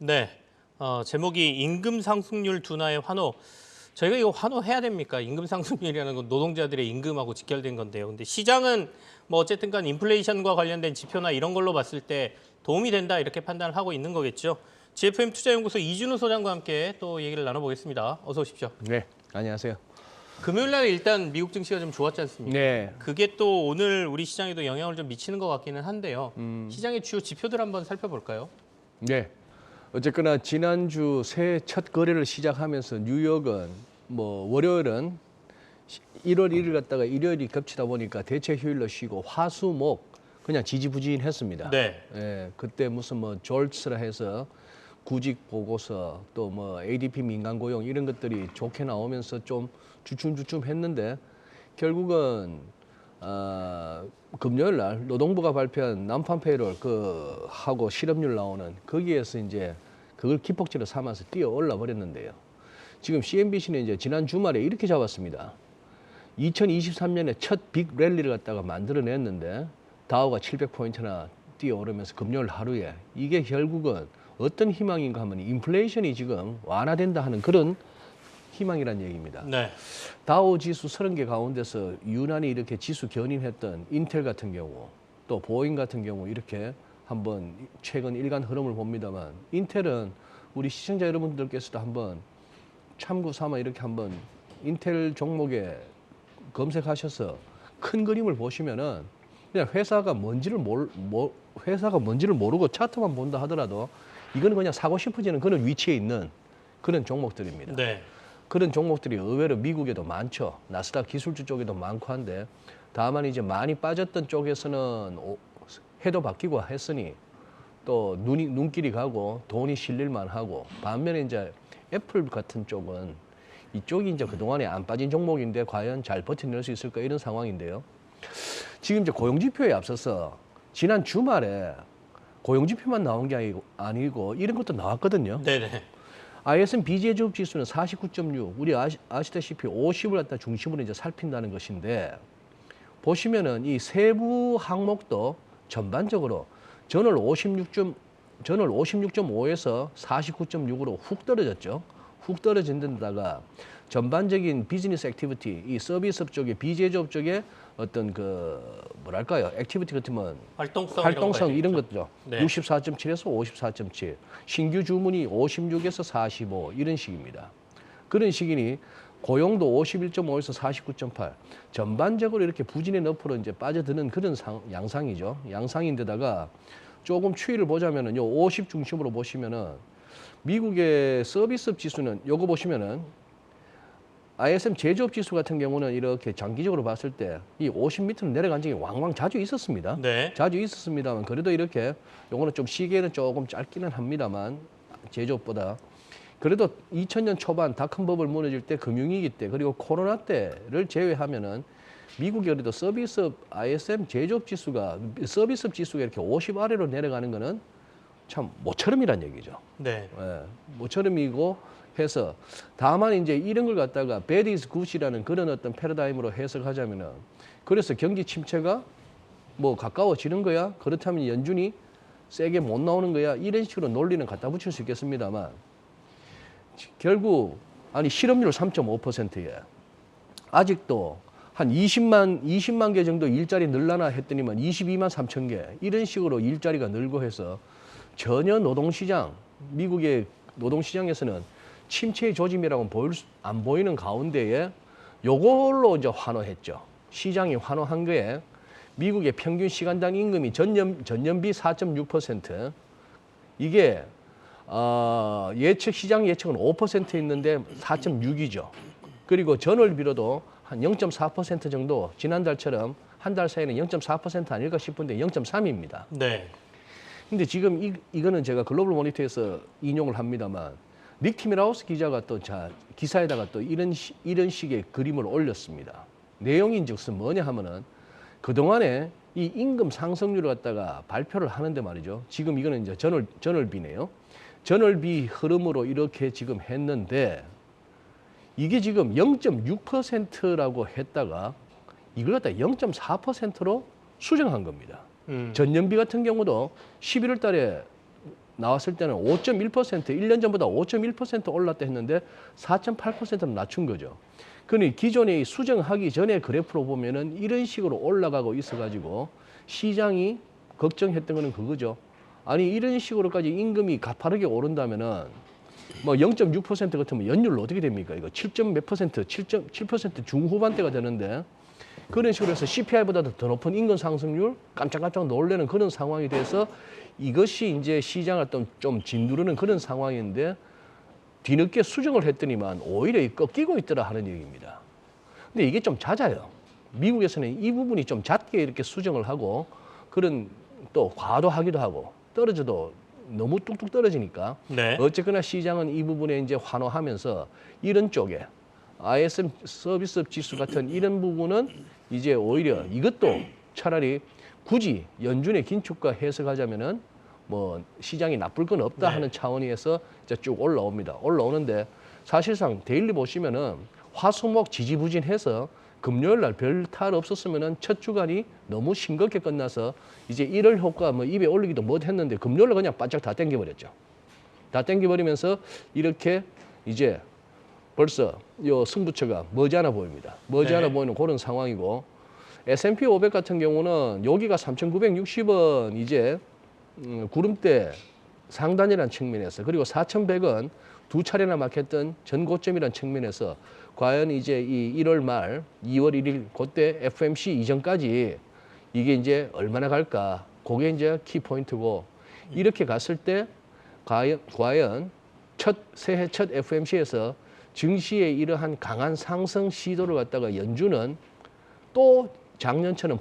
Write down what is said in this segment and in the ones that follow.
네, 제목이 임금 상승률 둔화의 환호. 저희가 이거 환호해야 됩니까? 임금 상승률이라는 건 노동자들의 임금하고 직결된 건데요. 근데 시장은 뭐 어쨌든 간 인플레이션과 관련된 지표나 이런 걸로 봤을 때 도움이 된다 이렇게 판단을 하고 있는 거겠죠. GFM 투자연구소 이준우 소장과 함께 또 얘기를 나눠보겠습니다. 어서 오십시오. 네, 안녕하세요. 금요일 날 일단 미국 증시가 좀 좋았지 않습니까? 네. 그게 또 오늘 우리 시장에도 영향을 좀 미치는 것 같기는 한데요. 시장의 주요 지표들 한번 살펴볼까요? 네. 어쨌거나 지난주 새해 첫 거래를 시작하면서 뉴욕은 뭐 월요일은 1월 1일 갔다가 일요일이 겹치다 보니까 대체 휴일로 쉬고 화수목 그냥 지지부진했습니다. 네. 예, 그때 무슨 뭐 졸츠라 해서 구직 보고서 또 뭐 ADP 민간 고용 이런 것들이 좋게 나오면서 좀 주춤주춤했는데 결국은 금요일 날 노동부가 발표한 난판 페이롤 그 하고 실업률 나오는 거기에서 이제 그걸 기폭제로 삼아서 뛰어 올라 버렸는데요. 지금 CNBC는 이제 지난 주말에 이렇게 잡았습니다. 2023년에 첫 빅 랠리를 갖다가 만들어냈는데 다우가 700포인트나 뛰어오르면서 금요일 하루에 이게 결국은 어떤 희망인가 하면 인플레이션이 지금 완화된다 하는 그런 희망이란 얘기입니다. 네. 다우 지수 30개 가운데서 유난히 이렇게 지수 견인했던 인텔 같은 경우 또 보잉 같은 경우 이렇게 한번 최근 일간 흐름을 봅니다만 인텔은 우리 시청자 여러분들께서도 한번 참고 삼아 이렇게 한번 인텔 종목에 검색하셔서 큰 그림을 보시면은 그냥 회사가 뭔지를 모르고 차트만 본다 하더라도 이거는 그냥 사고 싶어지는 그런 위치에 있는 그런 종목들입니다. 네. 그런 종목들이 의외로 미국에도 많죠. 나스닥 기술주 쪽에도 많고 한데 다만 이제 많이 빠졌던 쪽에서는 해도 바뀌고 했으니 또 눈길이 가고 돈이 실릴만 하고 반면에 이제 애플 같은 쪽은 이쪽이 이제 그동안에 안 빠진 종목인데 과연 잘 버텨낼 수 있을까 이런 상황인데요. 지금 이제 고용지표에 앞서서 지난 주말에 고용지표만 나온 게 아니고 이런 것도 나왔거든요. 네네. ISM 비제조업 지수는 49.6, 우리 아시다시피 50을 갖다 중심으로 이제 살핀다는 것인데 보시면은 이 세부 항목도 전반적으로 전월 56.5에서 49.6으로 훅 떨어졌죠. 훅 떨어진 데다가 전반적인 비즈니스 액티비티, 이 서비스업 쪽에 비제조업 쪽에 어떤 그 뭐랄까요, 액티비티 같으면 활동성 이런 것죠. 네. 64.7에서 54.7, 신규 주문이 56에서 45 이런 식입니다. 그런 식이니 고용도 51.5에서 49.8, 전반적으로 이렇게 부진의 너프로 이제 빠져드는 그런 양상이죠. 양상인데다가 조금 추이를 보자면은 요 50 중심으로 보시면은 미국의 서비스업 지수는 요거 보시면은 ISM 제조업 지수 같은 경우는 이렇게 장기적으로 봤을 때 이 50 밑으로 내려간 적이 왕왕 자주 있었습니다. 네. 자주 있었습니다만 그래도 이렇게 요거는 좀 시기에는 조금 짧기는 합니다만 제조업보다 그래도 2000년 초반 닷컴 버블 무너질 때 금융위기 때 그리고 코로나 때를 제외하면은 미국이 그래도 서비스업 ISM 제조업 지수가 서비스업 지수가 이렇게 50 아래로 내려가는 거는 참 모처럼이란 얘기죠. 네. 예, 모처럼이고 해서 다만 이제 이런 걸 갖다가 bad is good이라는 그런 어떤 패러다임으로 해석하자면은 그래서 경기 침체가 뭐 가까워지는 거야. 그렇다면 연준이 세게 못 나오는 거야. 이런 식으로 논리는 갖다 붙일 수 있겠습니다만 결국 아니 실업률 3.5%에 아직도 한 20만 개 정도 일자리 늘라나 했더니만 22만 3천 개 이런 식으로 일자리가 늘고 해서 전혀 노동시장 미국의 노동시장에서는 침체의 조짐이라고는 안 보이는 가운데에 요걸로 이제 환호했죠. 시장이 환호한 거에 미국의 평균 시간당 임금이 전년비 4.6%. 이게 시장 예측은 5%였는데 4.6이죠. 그리고 전월비로도 한 0.4% 정도 지난달처럼 한 달 사이에는 0.4% 아닐까 싶은데 0.3입니다. 네. 근데 지금 이거는 제가 글로벌 모니터에서 인용을 합니다만 닉 티밀하우스 기자가 또 기사에다가 또 이런 식의 그림을 올렸습니다. 내용인즉슨 뭐냐 하면은 그동안에 이 임금 상승률을 갖다가 발표를 하는데 말이죠. 지금 이거는 이제 전월비네요. 전월비 흐름으로 이렇게 지금 했는데 이게 지금 0.6%라고 했다가 이걸 갖다 0.4%로 수정한 겁니다. 전년비 같은 경우도 11월 달에 나왔을 때는 5.1%, 1년 전보다 5.1% 올랐다 했는데 4.8%는 낮춘 거죠. 그러니 기존에 수정하기 전에 그래프로 보면은 이런 식으로 올라가고 있어가지고 시장이 걱정했던 거는 그거죠. 아니 이런 식으로까지 임금이 가파르게 오른다면은 뭐 0.6% 같으면 연율로 어떻게 됩니까? 이거 7몇 %, 7.7% 중후반대가 되는데 그런 식으로 해서 CPI보다도 더 높은 임금 상승률 깜짝깜짝 놀라는 그런 상황이 돼서 이것이 이제 시장을 좀 짓누르는 그런 상황인데 뒤늦게 수정을 했더니만 오히려 꺾이고 있더라 하는 얘기입니다. 근데 이게 좀 잦아요. 미국에서는 이 부분이 좀 잦게 이렇게 수정을 하고 그런 또 과도하기도 하고 떨어져도 너무 뚝뚝 떨어지니까 네. 어쨌거나 시장은 이 부분에 이제 환호하면서 이런 쪽에 ISM 서비스 지수 같은 이런 부분은 이제 오히려 이것도 차라리 굳이 연준의 긴축과 해석하자면은 뭐 시장이 나쁠 건 없다 네. 하는 차원에서 이제 쭉 올라옵니다. 올라오는데 사실상 데일리 보시면은 화수목 지지부진해서 금요일 날 별 탈 없었으면은 첫 주간이 너무 싱겁게 끝나서 이제 1월 효과 뭐 입에 올리기도 못 했는데 금요일 날 그냥 바짝 다 땡겨버렸죠. 다 땡겨버리면서 이렇게 이제 벌써 요 승부처가 머지않아 보입니다. 머지않아 네. 보이는 그런 상황이고 S&P 500 같은 경우는 여기가 3,960원 이제 구름대 상단이라는 측면에서 그리고 4,100원 두 차례나 막혔던 전고점이라는 측면에서 과연 이제 이 1월 말 2월 1일 그때 FMC 이전까지 이게 이제 얼마나 갈까 그게 이제 키포인트고 이렇게 갔을 때 과연 새해 첫 FMC에서 증시의 이러한 강한 상승 시도를 갖다가 연준은 또 작년처럼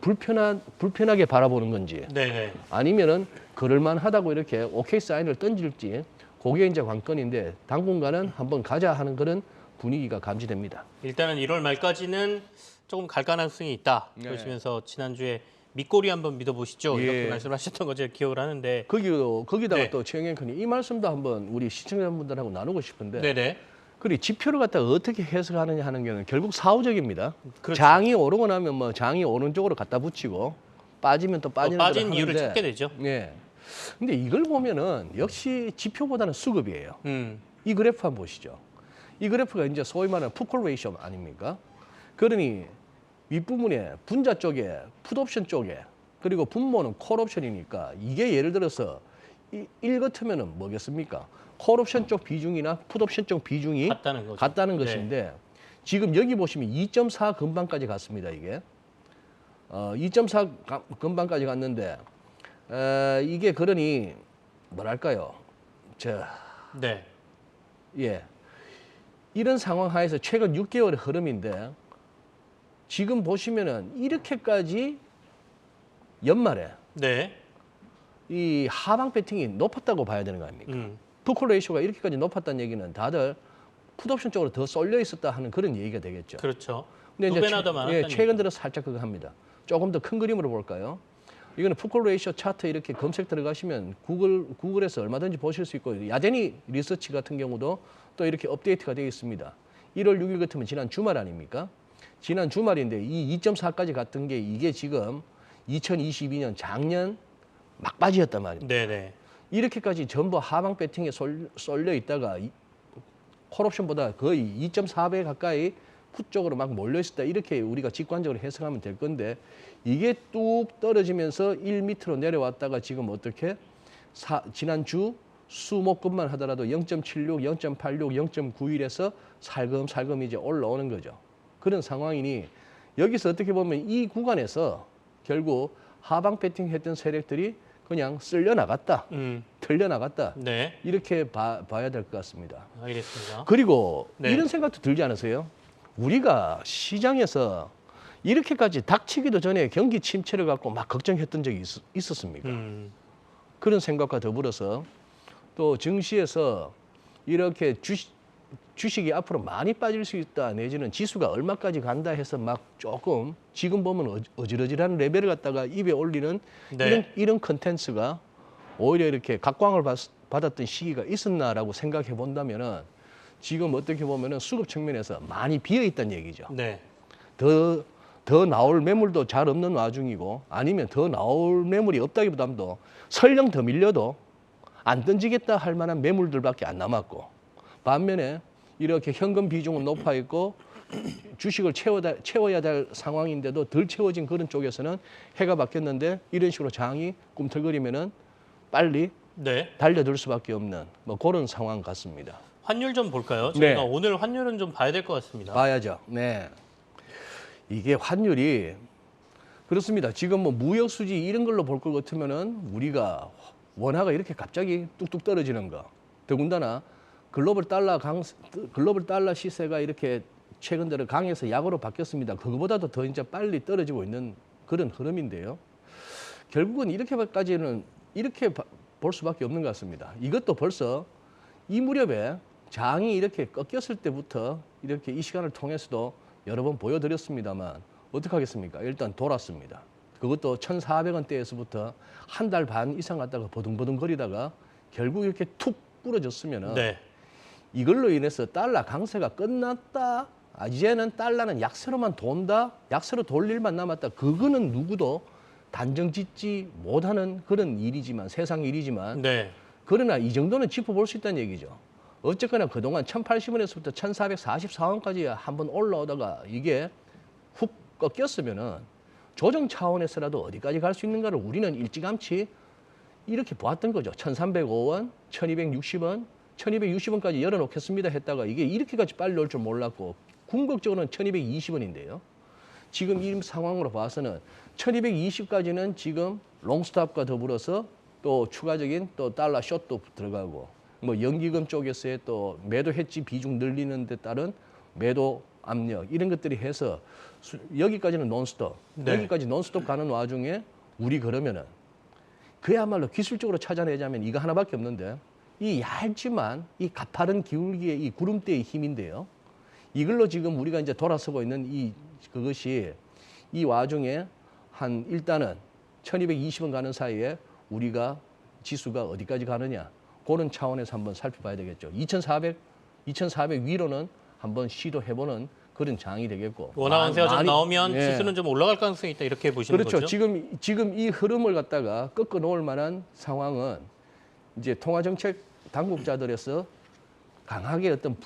불편하게 바라보는 건지 네. 아니면은 그럴만하다고 이렇게 오케이 사인을 던질지 그게 이제 관건인데 당분간은 한번 가자 하는 그런 분위기가 감지됩니다. 일단은 1월 말까지는 조금 갈 가능성이 있다. 네. 그러시면서 지난주에 밑꼬리 한번 믿어보시죠. 예. 이렇게 말씀하셨던 거 제가 기억을 하는데. 거기다가 네. 또 최영현님 이 말씀도 한번 우리 시청자분들하고 나누고 싶은데 네네. 그리고 지표를 갖다가 어떻게 해석하느냐 하는 경우는 결국 사후적입니다. 그렇죠. 장이 오르고 나면 뭐 장이 오른쪽으로 갖다 붙이고 빠지면 또 빠지는 대로 빠진 이유를 하는데 찾게 되죠. 예. 근데 이걸 보면은 역시 지표보다는 수급이에요. 음. 이 그래프 한번 보시죠. 이 그래프가 이제 소위 말하는 풋콜 레이쇼 아닙니까? 그러니 윗부분에 분자 쪽에 풋옵션 쪽에 그리고 분모는 콜옵션이니까 이게 예를 들어서 1 같으면은 뭐겠습니까? 콜옵션 쪽 비중이나 풋옵션 쪽 비중이 같다는 거죠. 같다는 네. 것인데 지금 여기 보시면 2.4 근방까지 갔습니다. 이게 2.4 근방까지 갔는데 이게 그러니 뭐랄까요? 네. 예. 이런 상황 하에서 최근 6개월의 흐름인데 지금 보시면은 이렇게까지 연말에 네. 이 하방 배팅이 높았다고 봐야 되는 거 아닙니까? 음. 풋콜 레이쇼가 이렇게까지 높았다는 얘기는 다들 풋옵션 쪽으로 더 쏠려 있었다 하는 그런 얘기가 되겠죠. 그렇죠. 근데 두 이제 배나 더 많았다는 최근 들어 살짝 그거 합니다. 조금 더 큰 그림으로 볼까요? 이거는 풋콜 레이쇼 차트 이렇게 검색 들어가시면 구글에서 얼마든지 보실 수 있고 야제니 리서치 같은 경우도 또 이렇게 업데이트가 되어 있습니다. 1월 6일 같으면 지난 주말 아닙니까? 지난 주말인데 이 2.4까지 갔던 게 이게 지금 2022년 작년 막바지였단 말입니다. 네네. 이렇게까지 전부 하방 배팅에 쏠려 있다가 콜옵션보다 거의 2.4배 가까이 풋 쪽으로 막 몰려 있었다. 이렇게 우리가 직관적으로 해석하면 될 건데 이게 뚝 떨어지면서 1 밑으로 내려왔다가 지금 어떻게 지난주 수목금만 하더라도 0.76, 0.86, 0.91에서 살금살금 이제 올라오는 거죠. 그런 상황이니 여기서 어떻게 보면 이 구간에서 결국 하방 배팅 했던 세력들이 그냥 쓸려 나갔다, 틀려 나갔다. 네. 이렇게 봐야 될 것 같습니다. 알겠습니다. 그리고 네. 이런 생각도 들지 않으세요? 우리가 시장에서 이렇게까지 닥치기도 전에 경기 침체를 갖고 막 걱정했던 적이 있었습니까? 그런 생각과 더불어서 또 증시에서 이렇게 주식이 앞으로 많이 빠질 수 있다 내지는 지수가 얼마까지 간다 해서 막 조금 지금 보면 어지러지한 레벨을 갖다가 입에 올리는 네. 이런 컨텐츠가 오히려 이렇게 각광을 받았던 시기가 있었나라고 생각해 본다면은 지금 어떻게 보면은 수급 측면에서 많이 비어 있다는 얘기죠. 네. 더 나올 매물도 잘 없는 와중이고 아니면 더 나올 매물이 없다기보다도 설령 더 밀려도 안 던지겠다 할 만한 매물들밖에 안 남았고 반면에 이렇게 현금 비중은 높아 있고 주식을 채워야 될 상황인데도 덜 채워진 그런 쪽에서는 해가 바뀌었는데 이런 식으로 장이 꿈틀거리면은 빨리 네. 달려들 수밖에 없는 뭐 그런 상황 같습니다. 환율 좀 볼까요? 네. 저희가 오늘 환율은 좀 봐야 될 것 같습니다. 봐야죠. 네. 이게 환율이 그렇습니다. 지금 뭐 무역 수지 이런 걸로 볼 것 같으면은 우리가 원화가 이렇게 갑자기 뚝뚝 떨어지는 거. 더군다나 글로벌 달러 시세가 이렇게 최근 들어 강에서 약으로 바뀌었습니다. 그거보다도 더 이제 빨리 떨어지고 있는 그런 흐름인데요. 결국은 이렇게까지는 이렇게 볼 수밖에 없는 것 같습니다. 이것도 벌써 이 무렵에 장이 이렇게 꺾였을 때부터 이렇게 이 시간을 통해서도 여러 번 보여드렸습니다만 어떻게 하겠습니까? 일단 돌았습니다. 그것도 1,400원대에서부터 한 달 반 이상 갔다가 버둥버둥 거리다가 결국 이렇게 툭 부러졌으면은 네. 이걸로 인해서 달러 강세가 끝났다. 이제는 달러는 약세로만 돈다. 약세로 돌 일만 남았다. 그거는 누구도 단정 짓지 못하는 그런 일이지만 세상 일이지만 네. 그러나 이 정도는 짚어볼 수 있다는 얘기죠. 어쨌거나 그동안 1,080원에서부터 1,444원까지 한번 올라오다가 이게 훅 꺾였으면은 조정 차원에서라도 어디까지 갈 수 있는가를 우리는 일찌감치 이렇게 보았던 거죠. 1,305원, 1,260원, 1,260원까지 열어놓겠습니다 했다가 이게 이렇게까지 빨리 올 줄 몰랐고 궁극적으로는 1,220원인데요. 지금 이 상황으로 봐서는 1,220까지는 지금 롱스톱과 더불어서 또 추가적인 또 달러 숏도 들어가고 뭐 연기금 쪽에서의 또 매도 해지 비중 늘리는 데 따른 매도 압력 이런 것들이 해서 여기까지는 논스톱, 네. 여기까지 논스톱 가는 와중에 우리 그러면은 그야말로 기술적으로 찾아내자면 이거 하나밖에 없는데 이 얇지만 이 가파른 기울기의 이 구름대의 힘인데요. 이걸로 지금 우리가 이제 돌아서고 있는 그것이 이 와중에 한 일단은 1,220원 가는 사이에 우리가 지수가 어디까지 가느냐 그런 차원에서 한번 살펴봐야 되겠죠. 2,400 위로는 한번 시도해보는 그런 장이 되겠고. 원화 강세가 좀 나오면 예. 지수는 좀 올라갈 가능성이 있다 이렇게 보시는 그렇죠. 거죠? 지금 이 흐름을 갖다가 꺾어 놓을 만한 상황은 이제 통화정책 당국자들에서 강하게 어떤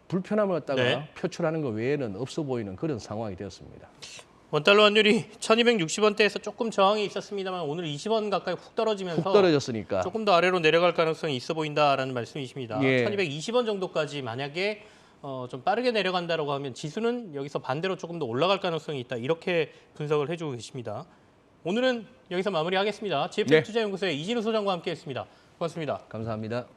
불편함을 갖다가 네. 표출하는 것 외에는 없어 보이는 그런 상황이 되었습니다. 원달러 환율이 1,260원대에서 조금 저항이 있었습니다만 오늘 20원 가까이 훅 떨어지면서 훅 떨어졌으니까. 조금 더 아래로 내려갈 가능성이 있어 보인다라는 말씀이십니다. 예. 1,220원 정도까지 만약에 좀 빠르게 내려간다라고 하면 지수는 여기서 반대로 조금 더 올라갈 가능성이 있다 이렇게 분석을 해주고 계십니다. 오늘은 여기서 마무리하겠습니다. GF투자연구소의 이진우 소장과 함께했습니다. 고맙습니다. 감사합니다.